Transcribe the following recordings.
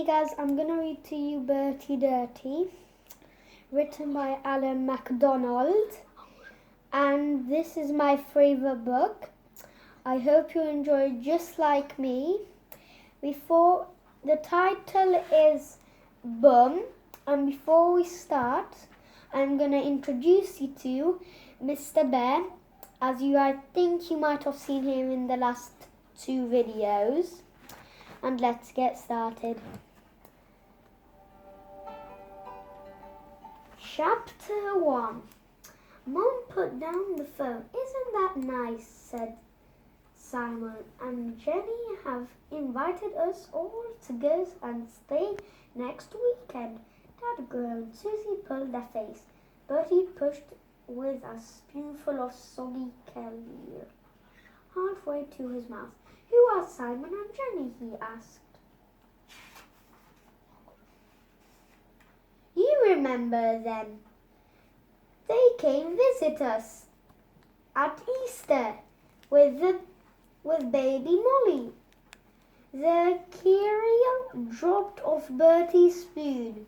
guys, I'm going to read to you Bertie Dirty, written by Alan MacDonald, and this is my favourite book. I hope you enjoy it just like me. The title is Bum, and before we start, I'm going to introduce you to Mr. Bear, as I think you might have seen him in the last 2 videos. And let's get started. Chapter 1. Mom put down the phone. Isn't that nice, said Simon. And Jenny have invited us all to go and stay next weekend. Dad groaned. Susie pulled her face. Bertie pushed with a spoonful of soggy kefir halfway to his mouth. Who are Simon and Jenny? He asked. You remember them. They came visit us at Easter with baby Molly. The cereal dropped off Bertie's spoon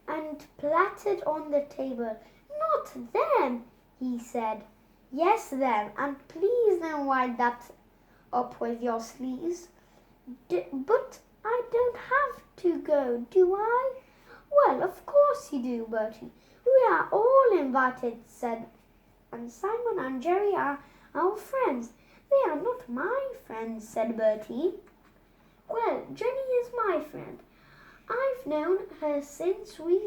and splattered on the table. Not them, he said. Yes, them, and please don't wipe that up with your sleeves. But I don't have to go, do I? Well, of course you do, Bertie. We are all invited, said, and Simon and Jerry are our friends. They are not my friends, said Bertie. Well, Jenny is my friend. I've known her since we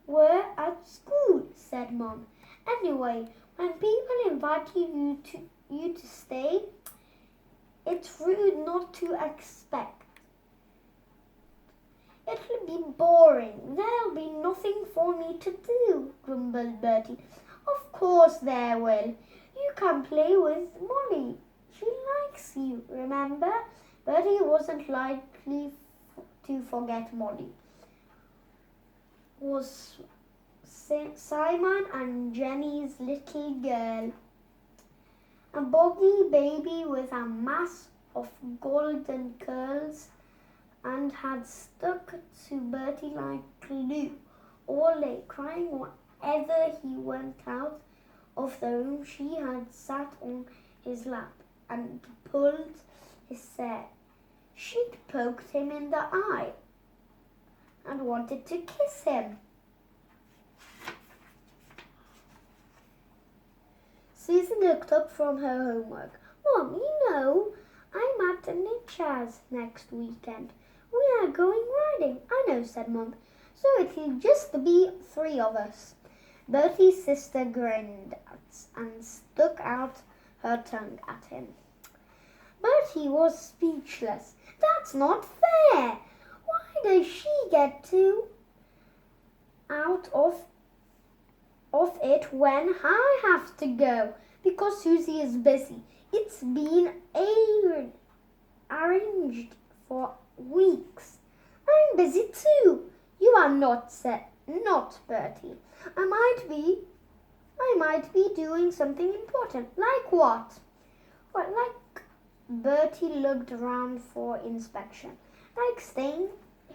were at school, said Mom. Anyway, when people invite you to stay, it's rude not to expect. It'll be boring. There'll be nothing for me to do, grumbled Bertie. Of course there will. You can play with Molly. She likes you, remember? Bertie wasn't likely to forget Molly. Was Simon and Jenny's little girl. A boggy baby with a mass of golden curls and had stuck to Bertie like glue all day, crying whenever he went out of the room. She had sat on his lap and pulled his hair. She'd poked him in the eye and wanted to kiss him. Susie looked up from her homework. Mom, you know, I'm at the Nitchas next weekend. We are going riding. I know, said Mom. So it'll just be 3 of us. Bertie's sister grinned and stuck out her tongue at him. Bertie was speechless. That's not fair. Why does she get to out of it when I have to go? Because Susie is busy. It's been arranged for weeks. I'm busy too. You are not, Bertie. I might be doing something important. Like what? Well, like Bertie looked around for inspection. Like staying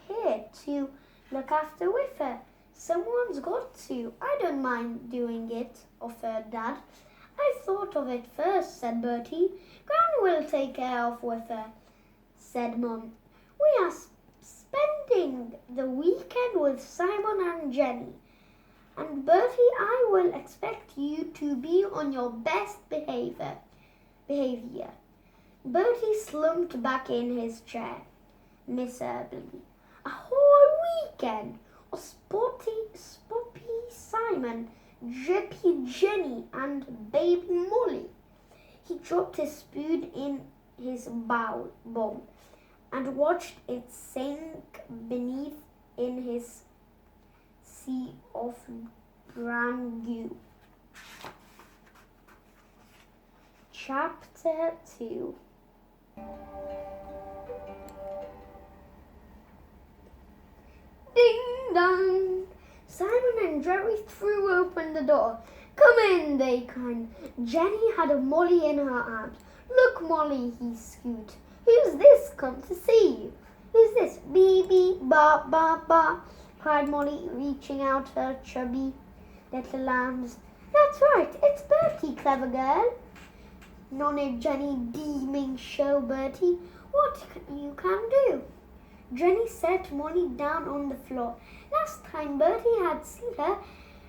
here to look after Whiffer. Someone's got to. I don't mind doing it, offered Dad. I thought of it first, said Bertie. Gran will take care of Whiffer, said Mum. We are spending the weekend with Simon and Jenny. And Bertie, I will expect you to be on your best behavior. Bertie slumped back in his chair miserably. A whole weekend of Spotty Simon, Drippy Jenny and Baby Molly. He dropped his spoon in his bowl and watched it sink beneath in his sea of brown goo. Chapter 2. Ding dong! Simon and Jerry threw open the door. Come in, they cried. Jenny had a Molly in her arms. Look, Molly, he squeaked. Who's this come to see you? Who's this? Bee, bee, ba, ba, ba, cried Molly, reaching out her chubby little arms. That's right, it's Bertie, clever girl, nodded Jenny, beaming. Show Bertie what you can do. Jenny set Molly down on the floor. Last time Bertie had seen her,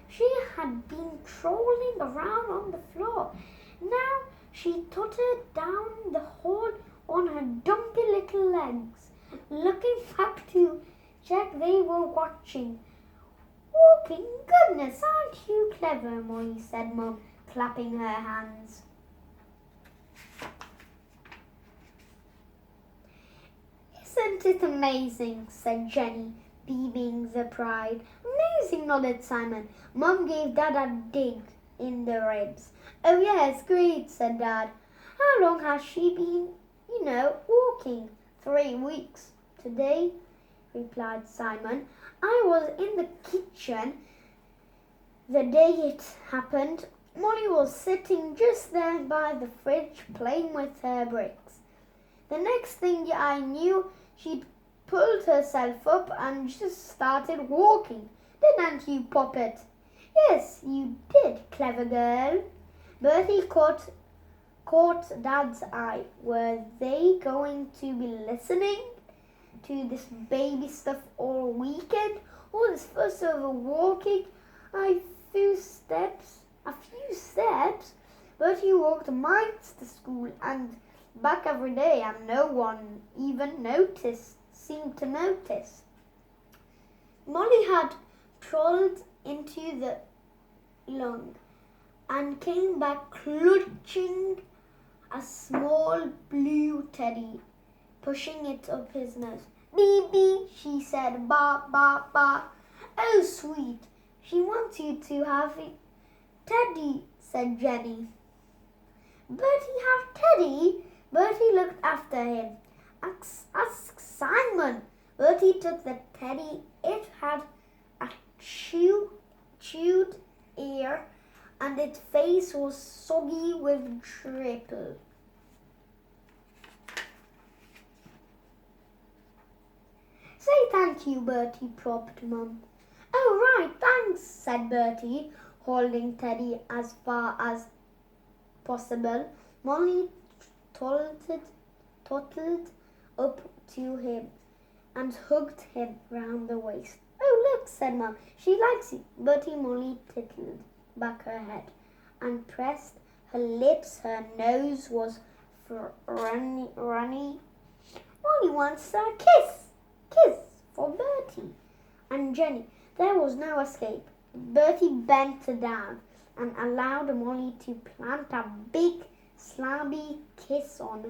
she had been crawling around on the floor. Now she tottered down the hall on her dumpy little legs, looking up to check they were watching. Walking, goodness, aren't you clever, Molly, said Mum, clapping her hands. Isn't it amazing, said Jenny, beaming the pride. Amazing, nodded Simon. Mum gave Dad a dig in the ribs. Oh yes, great, said Dad. How long has she been, walking? 3 weeks. Today, replied Simon. I was in the kitchen the day it happened. Molly was sitting just there by the fridge playing with her bricks. The next thing I knew, she'd pulled herself up and just started walking. Didn't you, Poppet? Yes, you did, clever girl. Bertie caught Dad's eye. Were they going to be listening to this baby stuff all weekend? All this fuss over walking? A few steps. Bertie walked miles to school and back every day, and no one even seemed to notice. Molly had crawled into the lawn and came back clutching a small blue teddy, pushing it up his nose. Bee, bee, she said, ba, ba, ba. Oh, sweet, she wants you to have it. Teddy, said Jenny. Bertie have Teddy? Bertie looked after him. Ask Simon. Bertie took the teddy. It had a chewed ear and its face was soggy with dribble. Say thank you, Bertie, prompted Mum. Oh, right, thanks, said Bertie, holding Teddy as far as possible. Molly toddled up to him and hugged him round the waist. Oh, look, said Mum, she likes you. Bertie Molly tilted back her head and pressed her lips. Her nose was runny. Molly wants a kiss for Bertie and Jenny. There was no escape. Bertie bent down and allowed Molly to plant a big, slabby kiss on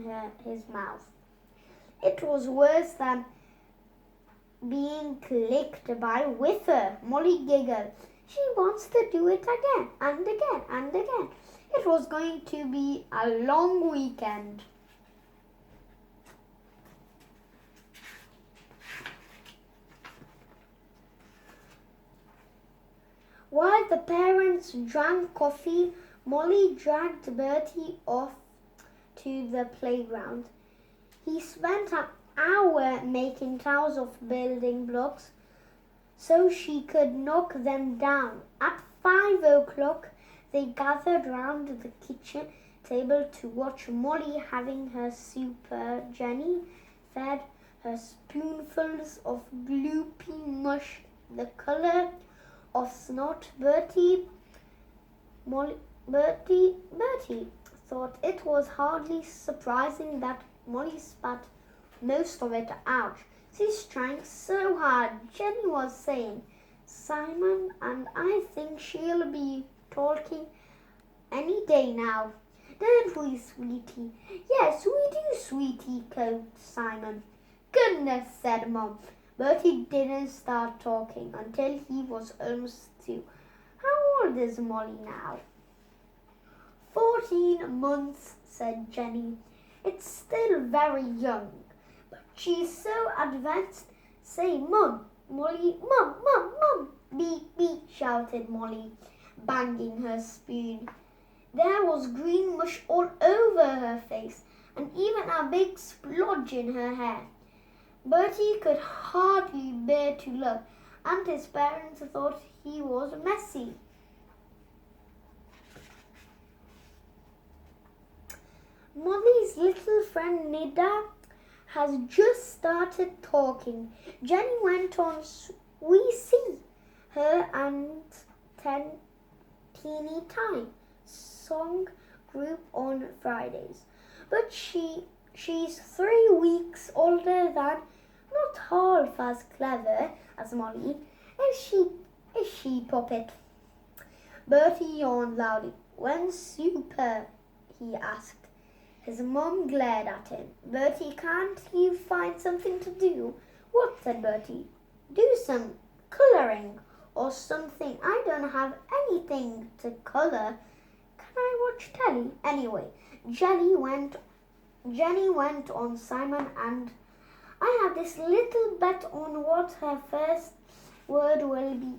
his mouth. It was worse than being clicked by Whiffer. Molly giggled. She wants to do it again and again and again. It was going to be a long weekend. While the parents drank coffee, Molly dragged Bertie off to the playground. He spent an hour making towers of building blocks so she could knock them down. At 5 o'clock, they gathered round the kitchen table to watch Molly having her super. Jenny fed her spoonfuls of gloopy mush, the colour of snot. Bertie thought it was hardly surprising that Molly spat most of it out. She's trying so hard, Jenny was saying. Simon and I think she'll be talking any day now. Don't we, sweetie? Yes, we do, sweetie, called Simon. Goodness, said Mum. Bertie didn't start talking until he was almost 2. How old is Molly now? 14 months, said Jenny. It's still very young, but she's so advanced. Say, Mum, Molly, Mum, beep, beep, shouted Molly, banging her spoon. There was green mush all over her face and even a big splodge in her hair. Bertie could hardly bear to look, and his parents thought he was messy. Molly's little friend Nida has just started talking. Jenny went on. We see her and Teeny Time song group on Fridays. But she's 3 weeks older than, not half as clever as Molly. Is she, Puppet? Bertie yawned loudly. When super? He asked. His mum glared at him. Bertie, can't you find something to do? What? Said Bertie. Do some colouring or something. I don't have anything to colour. Can I watch telly? Anyway, Jenny went on Simon, and I have this little bet on what her first word will be.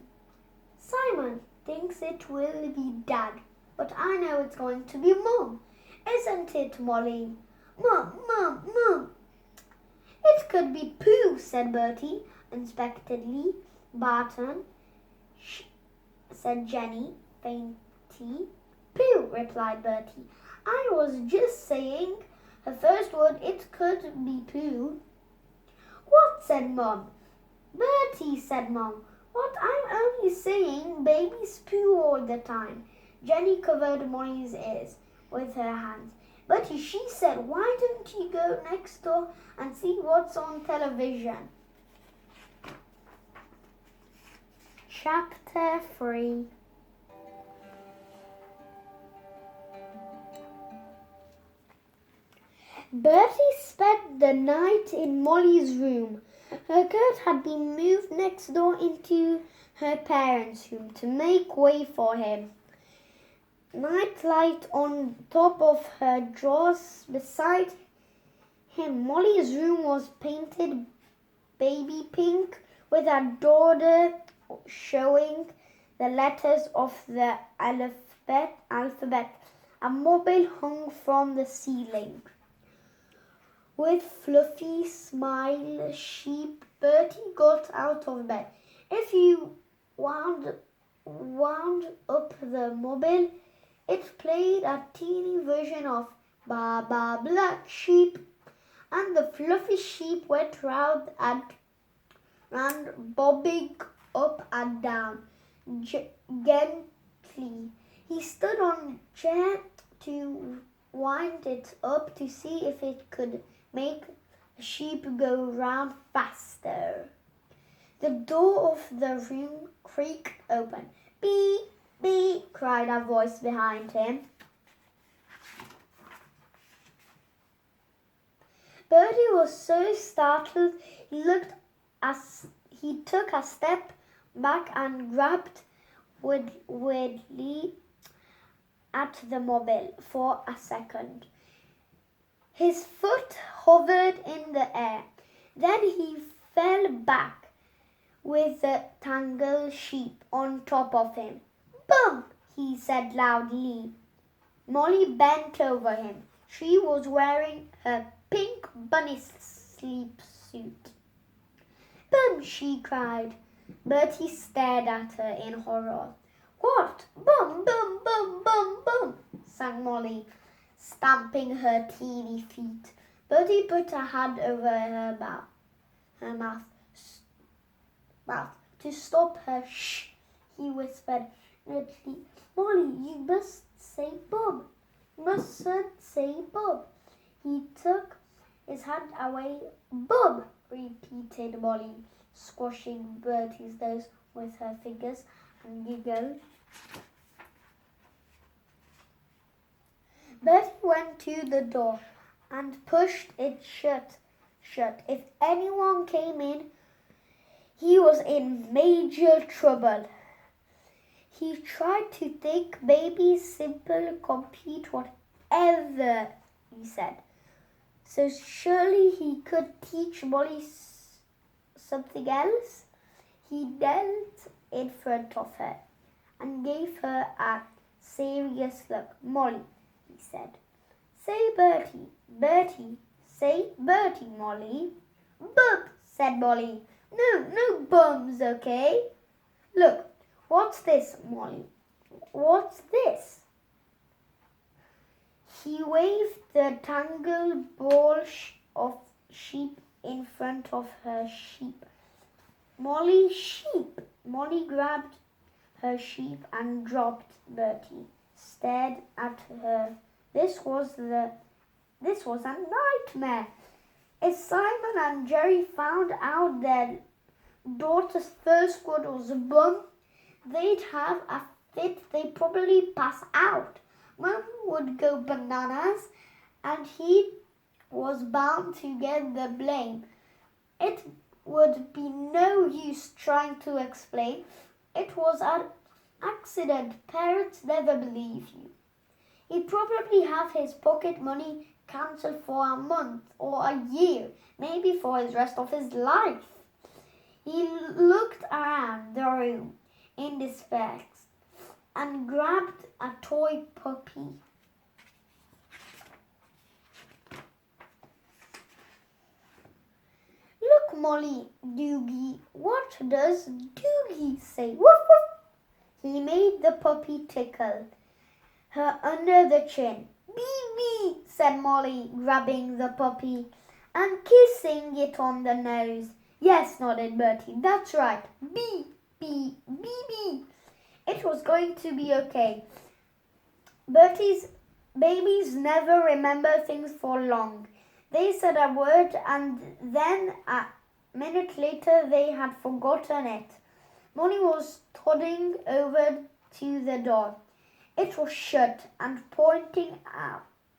Simon thinks it will be Dad, but I know it's going to be Mum. Isn't it, Molly? Mum. It could be Pooh, said Bertie unexpectedly. Barton, said Jenny faintly. Pooh, replied Bertie. I was just saying her first word, it could be Pooh. What? Said Mum. Bertie, said Mum. What? I'm only saying babies poo all the time. Jenny covered Molly's ears with her hands. Bertie, she said, why don't you go next door and see what's on television? Chapter 3. Bertie spent the night in Molly's room. Her cot had been moved next door into her parents' room to make way for him. Nightlight on top of her drawers beside him. Molly's room was painted baby pink with a border showing the letters of the alphabet. A mobile hung from the ceiling. With fluffy smile sheep, Bertie got out of bed. If you wound up the mobile, it played a teeny version of Ba Ba Black Sheep, and the fluffy sheep went round and bobbing up and down gently. He stood on a chair to wind it up to see if it could make the sheep go round faster. The door of the room creaked open. Beep, beep, cried a voice behind him. Bertie was so startled he took a step back and grabbed weirdly at the mobile for a second. His foot hovered in the air. Then he fell back with the tangled sheep on top of him. Bump, he said loudly. Molly bent over him. She was wearing her pink bunny sleep suit. Bum, she cried. Bertie stared at her in horror. What? Bum, bum, bum, bum, bum, sang Molly, stamping her teeny feet. Bertie put her hand over her mouth. To stop her, shh, he whispered nervously. Molly, you must say Bob. Mustn't say Bob. He took his hand away. Bob, repeated Molly, squashing Bertie's nose with her fingers, and giggled. Bertie went to the door and pushed it shut. If anyone came in, he was in major trouble. He tried to think babies simple, complete, whatever, he said. So surely he could teach Molly something else. He knelt in front of her and gave her a serious look. Molly, he said, say Bertie. Bertie, say Bertie, Molly. Bum, said Molly. No bums, okay? Look, what's this, Molly? What's this? He waved the tangled ball of sheep in front of her sheep. Sheep. Molly grabbed her sheep and dropped Bertie. Stared at her. This was a nightmare. If Simon and Jerry found out their daughter's first word was bum, they'd have a fit. They'd probably pass out. Mum would go bananas, and he was bound to get the blame. It would be no use trying to explain. It was an accident. Parents never believe you. He'd probably have his pocket money cancelled for a month or a year, maybe for the rest of his life. He looked around the room in despair and grabbed a toy puppy. Look, Molly, Doogie. What does Doogie say? Woof, woof. He made the puppy tickle her under the chin. Bee, said Molly, grabbing the puppy and kissing it on the nose. Yes, nodded Bertie. That's right. Bee. It was going to be okay. Bertie's babies never remember things for long. They said a word and then a minute later they had forgotten it. Molly was toddling over to the door. It was shut and pointing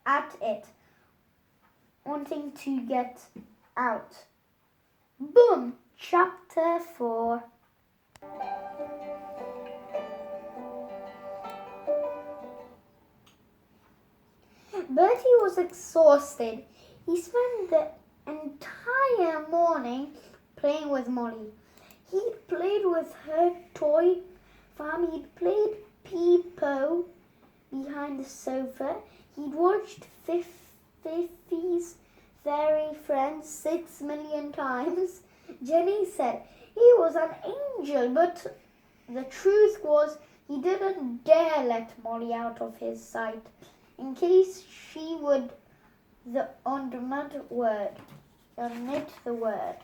at it, wanting to get out. Boom! Chapter 4. Bertie was exhausted. He spent the entire morning playing with Molly. He'd played with her toy farm. He'd played Peepo behind the sofa. He'd watched Fifi's fairy friends 6 million times. Jenny said he was an angel, but the truth was he didn't dare let Molly out of his sight in case she would omit the word.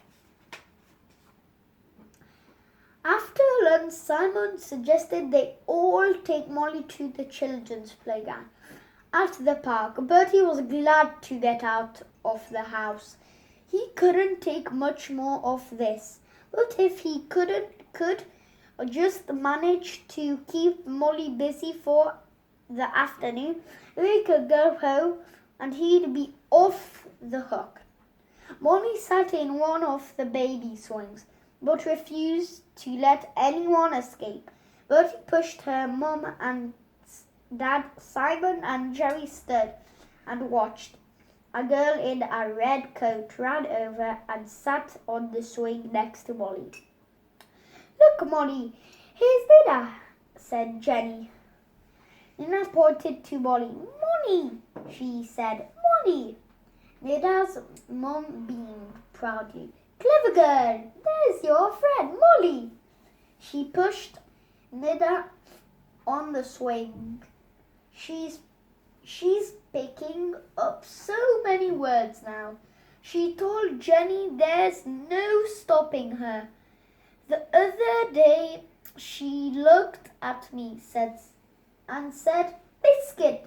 After lunch, Simon suggested they all take Molly to the children's playground at the park. Bertie was glad to get out of the house. He couldn't take much more of this, but if he could just manage to keep Molly busy for the afternoon, they could go home and he'd be off the hook. Molly sat in one of the baby swings, but refused to let anyone escape. Bertie pushed her. Mum and Dad, Simon and Jerry stood and watched. A girl in a red coat ran over and sat on the swing next to Molly. Look, Molly, here's Nina, said Jenny. Nina pointed to Molly. Molly, she said. Molly. Nina's mum beamed proudly. Clever girl, there's your friend, Molly. She pushed Nina on the swing. She's picking up so many words now. She told Jenny there's no stopping her. The other day she looked at me and said, Biscuit,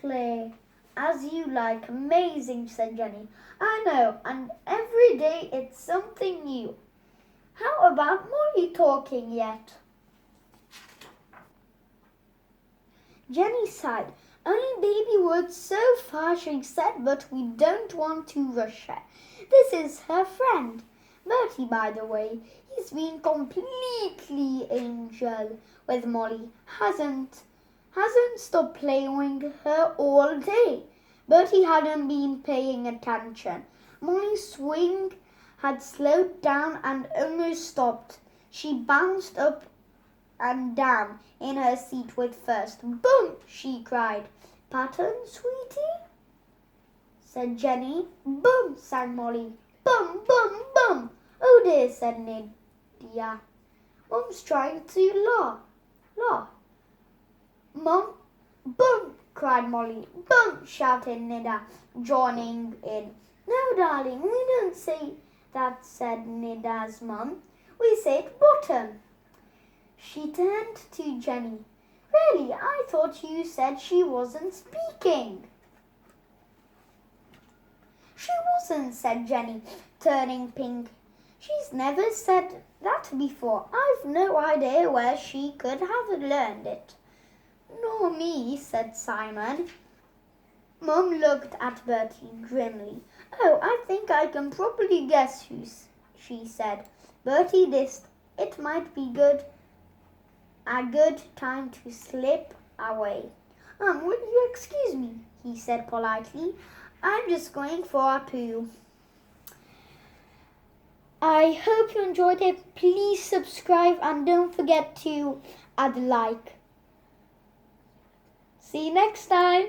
Clay, as you like. Amazing, said Jenny. I know, and every day it's something new. How about Molly talking yet? Jenny sighed. Only baby words so far, she said, but we don't want to rush her. This is her friend. Bertie, by the way, he's been completely angel with Molly. Hasn't stopped playing with her all day. Bertie hadn't been paying attention. Molly's swing had slowed down and almost stopped. She bounced up and down in her seat with first. Boom! She cried. Pattern, sweetie? Said Jenny. Boom! Sang Molly. Bum, bum, bum. Oh dear, said Nida. Mum's trying to laugh. Mum, bum, cried Molly. Bum, shouted Nida, joining in. No, darling, we don't say that, said Nida's mum. We say it bottom. She turned to Jenny. Really, I thought you said she wasn't speaking. She wasn't, said Jenny, turning pink. She's never said that before. I've no idea where she could have learned it. Nor me, said Simon. Mum looked at Bertie grimly. Oh, I think I can probably guess who, she said. Bertie dissed. It might be a good time to slip away. Will you excuse me? He said politely. I'm just going for a poo. I hope you enjoyed it. Please subscribe and don't forget to add a like. See you next time.